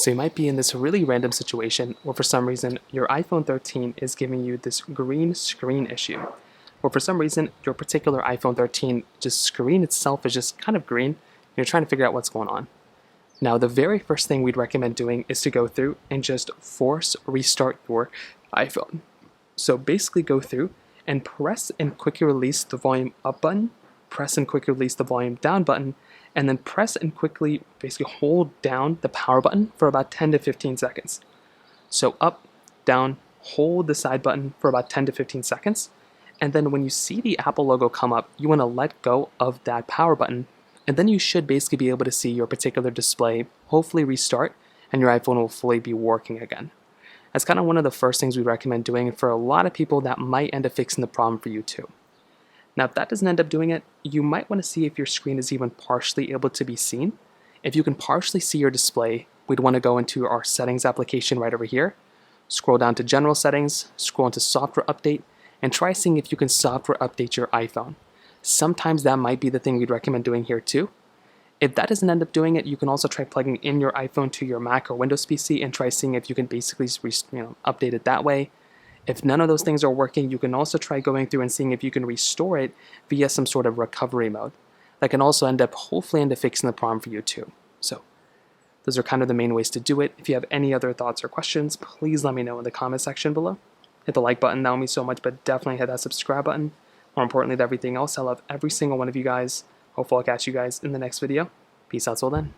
So you might be in this really random situation where for some reason your iPhone 13 is giving you this green screen issue. Or for some reason your particular iPhone 13 screen itself is just kind of green and you're trying to figure out what's going on. Now the very first thing we'd recommend doing is to go through and just force restart your iPhone. So basically go through and press and quickly release the volume up button, press and quickly release the volume down button, and then press and quickly basically hold down the power button for about 10 to 15 seconds. So up, down, hold the side button for about 10 to 15 seconds, and then when you see the Apple logo come up, you want to let go of that power button, and then you should basically be able to see your particular display hopefully restart, and your iPhone will fully be working again. That's kind of one of the first things we recommend doing, and for a lot of people that might end up fixing the problem for you too. Now if that doesn't end up doing it, you might want to see if your screen is even partially able to be seen. If you can partially see your display, we'd want to go into our settings application right over here, scroll down to general settings, scroll into software update, and try seeing if you can software update your iPhone. Sometimes that might be the thing we'd recommend doing here too. If that doesn't end up doing it, you can also try plugging in your iPhone to your Mac or Windows PC and try seeing if you can basically update it that way. If none of those things are working, you can also try going through and seeing if you can restore it via some sort of recovery mode. That can also hopefully end up fixing the problem for you too. So those are kind of the main ways to do it. If you have any other thoughts or questions, please let me know in the comment section below. Hit the like button, that would mean so much, but definitely hit that subscribe button. More importantly than everything else, I love every single one of you guys. Hopefully I'll catch you guys in the next video. Peace out till then.